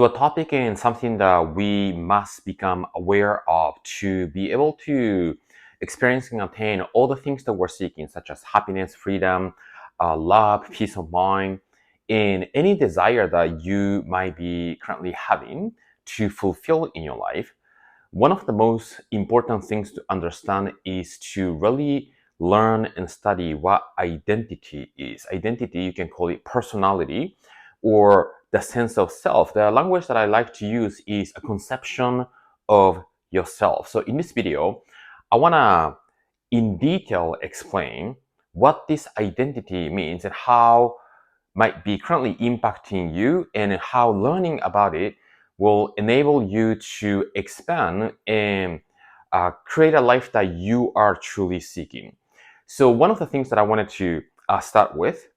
So a topic and something that we must become aware of to be able to experience and attain all the things that we're seeking, such as happiness, freedom, love, peace of mind, and any desire that you might be currently having to fulfill in your life. One of the most important things to understand is to really learn and study what identity is. Identity, you can call it personality or the sense of self. The language that I like to use is a conception of yourself. So in this video, I want to in detail explain what this identity means and how might be currently impacting you and how learning about it will enable you to expand and create a life that you are truly seeking. So one of the things that I wanted to start with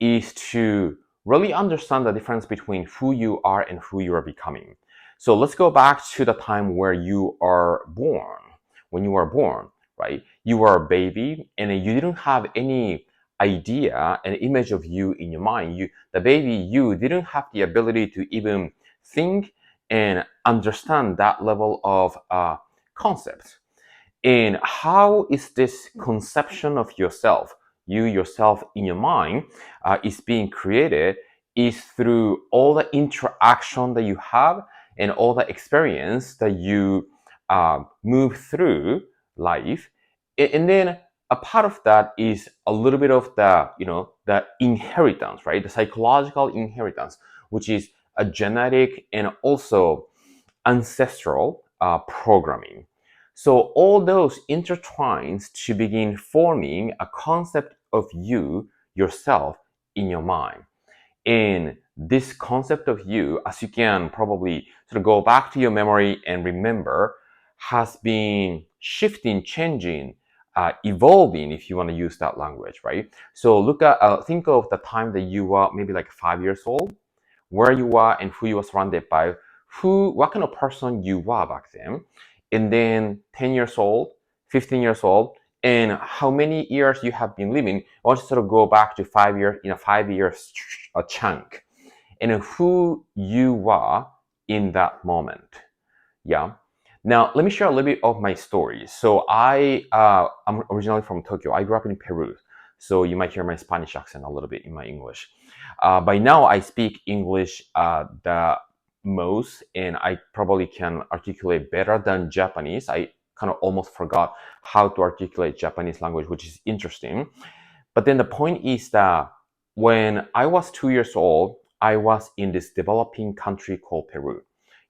is to really understand the difference between who you are and who you are becoming. So let's go back to the time where you are born. When you are born, right? You were a baby and you didn't have any idea, an image of you in your mind. The baby, you didn't have the ability to even think and understand that level of concept. And how is this conception of yourself, you yourself in your mind, is being created is through all the interaction that you have and all the experience that you move through life. And then a part of that is a little bit of the inheritance, right? The psychological inheritance, which is a genetic and also ancestral programming. So all those intertwines to begin forming a concept of you, yourself, in your mind. And this concept of you, as you can probably sort of go back to your memory and remember, has been shifting, changing, evolving, if you want to use that language, right? So think of the time that you were maybe like 5 years old, where you are and who you were surrounded by, what kind of person you were back then, and then 10 years old, 15 years old, and how many years you have been living. I want to sort of go back to 5 years in a 5 year chunk, and who you were in that moment. Yeah. Now, let me share a little bit of my story. So I'm originally from Tokyo. I grew up in Peru. So you might hear my Spanish accent a little bit in my English. By now, I speak English the most, and I probably can articulate better than Japanese. I kind of almost forgot how to articulate Japanese language, which is interesting. But then the point is that when I was 2 years old, I was in this developing country called Peru.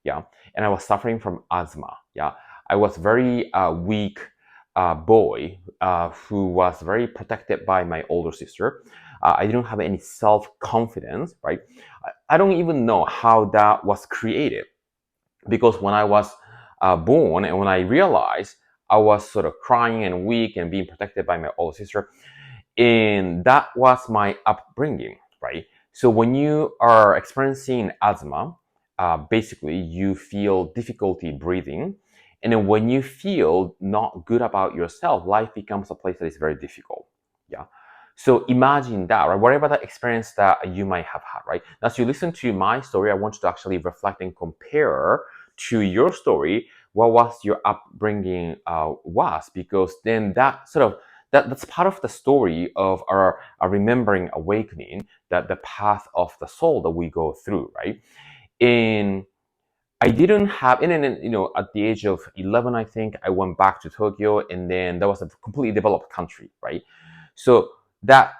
Yeah. And I was suffering from asthma. Yeah. I was very weak boy who was very protected by my older sister. I didn't have any self-confidence, right? I don't even know how that was created, because when I was born and when I realized I was sort of crying and weak and being protected by my older sister, and that was my upbringing, right? So when you are experiencing asthma, basically you feel difficulty breathing. And then when you feel not good about yourself, life becomes a place that is very difficult. Yeah. So imagine that, right? Whatever that experience that you might have had, right? As you listen to my story, I want you to actually reflect and compare to your story what was your upbringing was, because then that sort of that's part of the story of our remembering awakening, that the path of the soul that we go through, right? And I didn't have, and then at the age of 11, I think I went back to Tokyo, and then that was a completely developed country, right? So that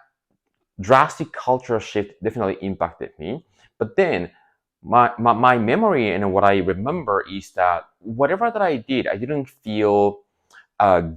drastic cultural shift definitely impacted me. But then my memory and what I remember is that whatever that I did, I didn't feel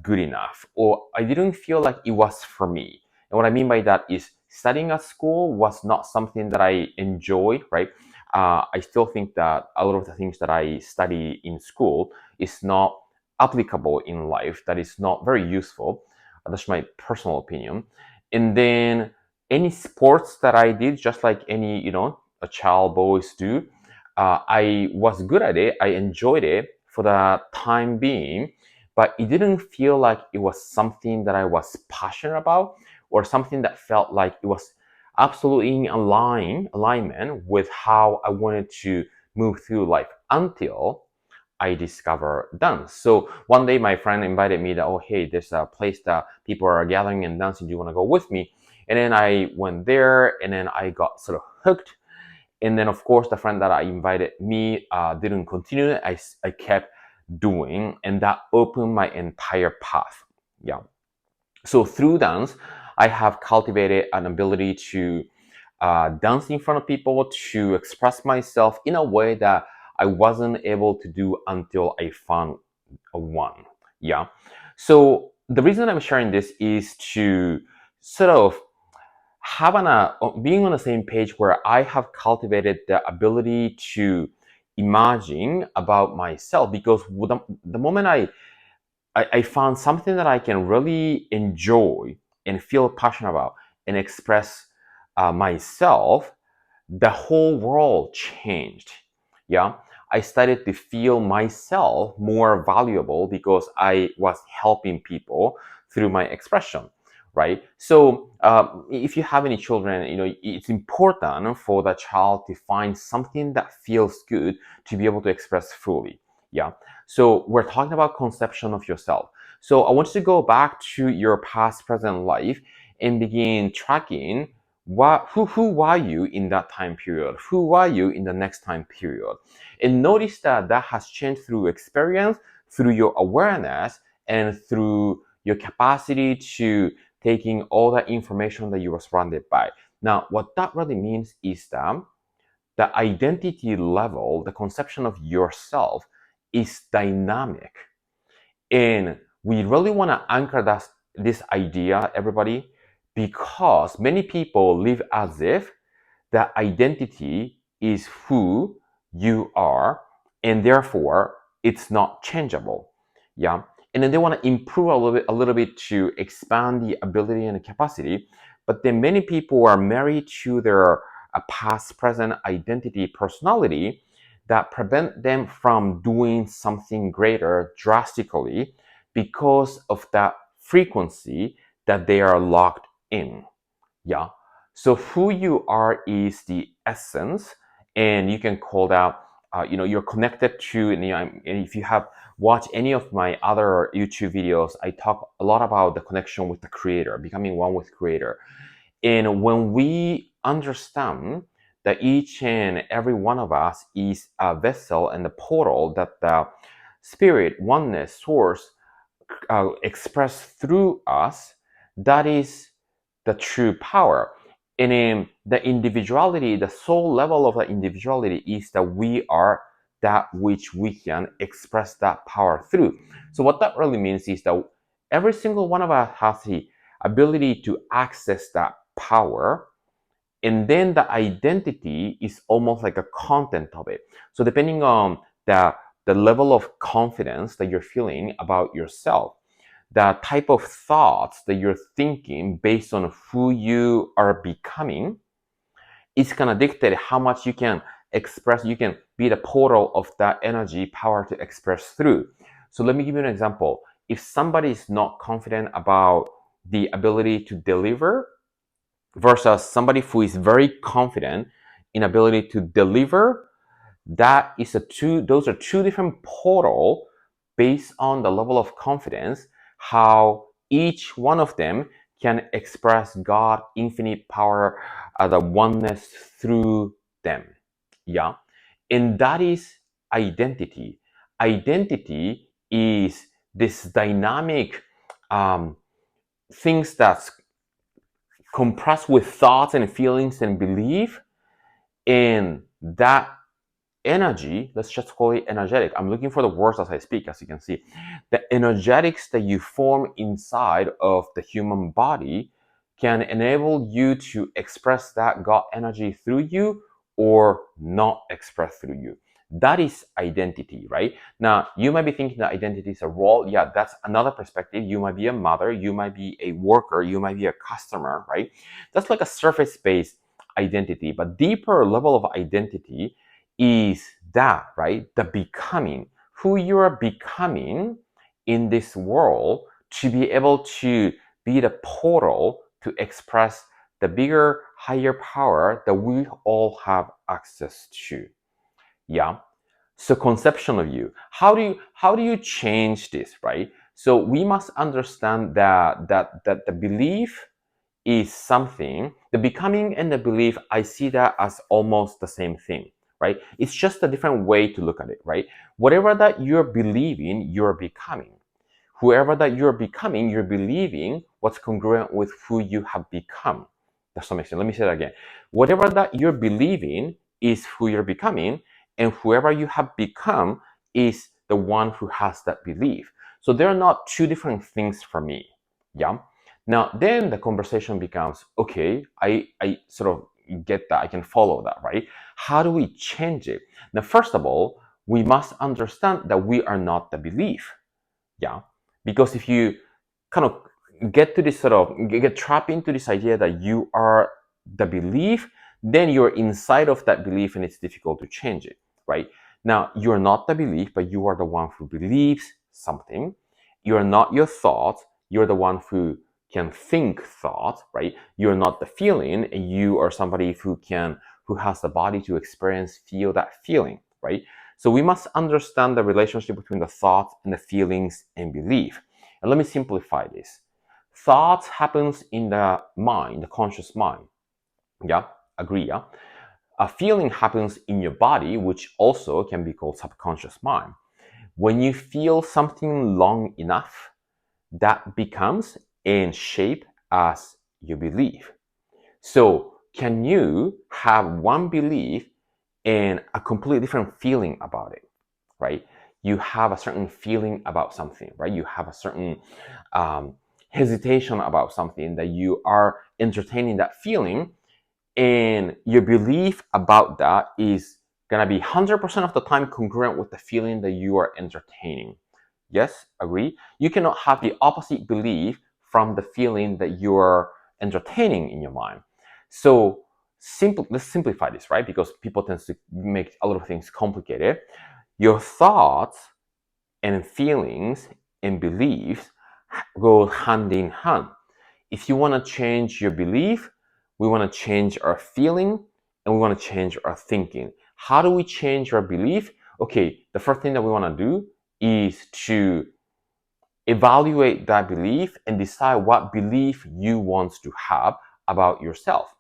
good enough, or I didn't feel like it was for me. And what I mean by that is studying at school was not something that I enjoyed, right? I still think that a lot of the things that I study in school is not applicable in life, that is not very useful. That's my personal opinion. And then any sports that I did, just like any, a child boys do, I was good at it. I enjoyed it for the time being, but it didn't feel like it was something that I was passionate about, or something that felt like it was absolutely in alignment with how I wanted to move through life until I discover dance. So one day my friend invited me that, oh, hey, there's a place that people are gathering and dancing. Do you want to go with me? And then I went there and then I got sort of hooked. And then of course, the friend that I invited me didn't continue. I kept doing, and that opened my entire path. Yeah. So through dance, I have cultivated an ability to dance in front of people, to express myself in a way that I wasn't able to do until I found a one. Yeah. So the reason I'm sharing this is to sort of have being on the same page where I have cultivated the ability to imagine about myself, because the moment I found something that I can really enjoy and feel passionate about and express myself, the whole world changed. Yeah. I started to feel myself more valuable because I was helping people through my expression. Right. So if you have any children, it's important for the child to find something that feels good to be able to express fully. Yeah. So we're talking about conception of yourself. So I want you to go back to your past, present life and begin tracking who are you in that time period? Who are you in the next time period? And notice that that has changed through experience, through your awareness, and through your capacity to taking all that information that you were surrounded by. Now, what that really means is that the identity level, the conception of yourself is dynamic. And we really want to anchor this idea, everybody, because many people live as if the identity is who you are, and therefore it's not changeable. Yeah. And then they want to improve a little bit to expand the ability and the capacity. But then many people are married to their past, present identity, personality that prevent them from doing something greater drastically because of that frequency that they are locked in. Yeah. So who you are is the essence, and you can call that, you're connected to, and if you have watched any of my other YouTube videos, I talk a lot about the connection with the creator, becoming one with creator. And when we understand that each and every one of us is a vessel and a portal that the spirit, oneness, source express through us, that is the true power. And in the individuality, the soul level of the individuality is that we are that which we can express that power through. So what that really means is that every single one of us has the ability to access that power, and then the identity is almost like a content of it. So depending on the level of confidence that you're feeling about yourself, the type of thoughts that you're thinking based on who you are becoming, it's gonna dictate how much you can express, you can be the portal of that energy power to express through. So let me give you an example. If somebody is not confident about the ability to deliver versus somebody who is very confident in ability to deliver, those are two different portal based on the level of confidence, how each one of them can express God, infinite power, the oneness through them. Yeah. And that is identity. Identity is this dynamic things that's compressed with thoughts and feelings and belief, and that energy, let's just call it energetic. I'm looking for the words as I speak, as you can see. The energetics that you form inside of the human body can enable you to express that God energy through you or not express through you. That is identity, right? Now, you might be thinking that identity is a role. Yeah, that's another perspective. You might be a mother, you might be a worker, you might be a customer, right? That's like a surface-based identity, but deeper level of identity is that, right? The becoming, who you are becoming in this world to be able to be the portal to express the bigger, higher power that we all have access to. Yeah. So conception of you. How do you change this, right? So we must understand that the belief is something, the becoming and the belief, I see that as almost the same thing, right? It's just a different way to look at it, right? Whatever that you're believing, you're becoming. Whoever that you're becoming, you're believing what's congruent with who you have become. Does that make sense? Let me say that again. Whatever that you're believing is who you're becoming, and whoever you have become is the one who has that belief. So they're not two different things for me. Yeah. Now, then the conversation becomes, okay, I sort of get that. I can follow that, right? How do we change it? Now, first of all, we must understand that we are not the belief. Yeah. Because if you kind of get to this sort of get trapped into this idea that you are the belief, then you're inside of that belief and it's difficult to change it, right? Now, you're not the belief, but you are the one who believes something. You're not your thought, you're the one who can think thought, right? You're not the feeling, and you are somebody who has the body to experience, feel that feeling, right? So we must understand the relationship between the thought and the feelings and belief. And let me simplify this. Thoughts happens in the mind, the conscious mind. Yeah, agree, yeah? A feeling happens in your body, which also can be called subconscious mind. When you feel something long enough, that becomes and shape as you believe. So can you have one belief and a completely different feeling about it, right? You have a certain feeling about something, right? You have a certain hesitation about something that you are entertaining that feeling, and your belief about that is gonna be 100% of the time congruent with the feeling that you are entertaining. Yes, agree? You cannot have the opposite belief from the feeling that you're entertaining in your mind. So let's simplify this, right? Because people tend to make a lot of things complicated. Your thoughts and feelings and beliefs go hand in hand. If you want to change your belief, we want to change our feeling and we want to change our thinking. How do we change our belief? Okay, the first thing that we want to do is to evaluate that belief and decide what belief you want to have about yourself.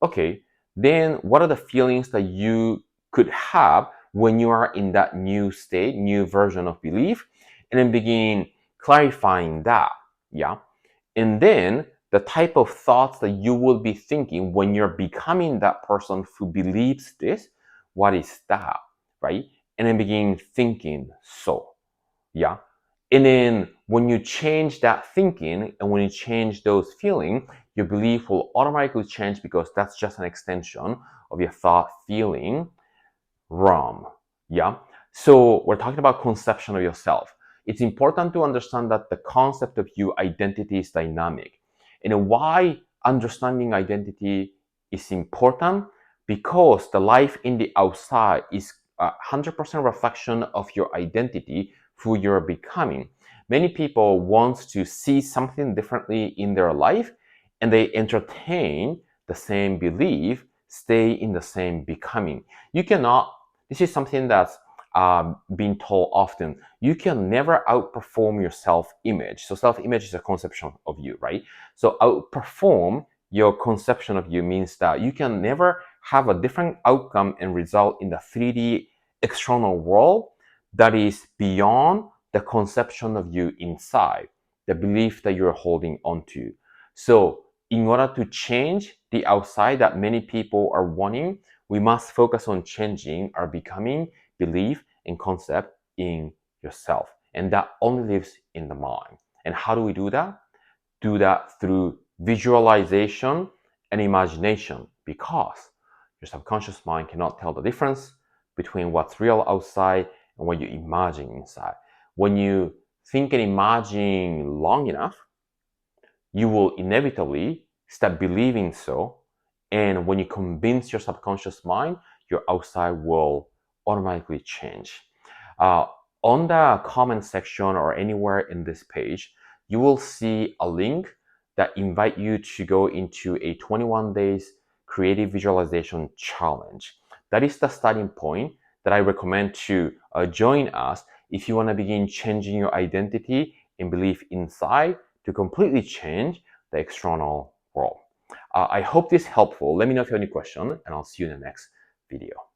Okay, then what are the feelings that you could have when you are in that new state, new version of belief, and then begin clarifying that. Yeah. And then the type of thoughts that you will be thinking when you're becoming that person who believes this, what is that? Right? And then begin thinking so. Yeah. And then when you change that thinking and when you change those feelings, your belief will automatically change because that's just an extension of your thought feeling realm. Yeah. So we're talking about conception of yourself. It's important to understand that the concept of you identity is dynamic. And why understanding identity is important? Because the life in the outside is 100% reflection of your identity, who you're becoming. Many people want to see something differently in their life and they entertain the same belief, stay in the same becoming. You cannot, this is something that's been told often. You can never outperform your self-image. So self-image is a conception of you, right? So outperform your conception of you means that you can never have a different outcome and result in the 3D external world that is beyond the conception of you inside, the belief that you're holding onto. So in order to change the outside that many people are wanting, we must focus on changing our becoming, belief, and concept in yourself. And that only lives in the mind. And how do we do that? Do that through visualization and imagination, because your subconscious mind cannot tell the difference between what's real outside and what you imagine inside. When you think and imagine long enough, you will inevitably start believing so. And when you convince your subconscious mind, your outside will automatically change. Uh, on the comment section or anywhere in this page, you will see a link that invite you to go into a 21 days creative visualization challenge. That is the starting point that I recommend to join us if you want to begin changing your identity and belief inside to completely change the external world. I hope this is helpful. Let me know if you have any questions, and I'll see you in the next video.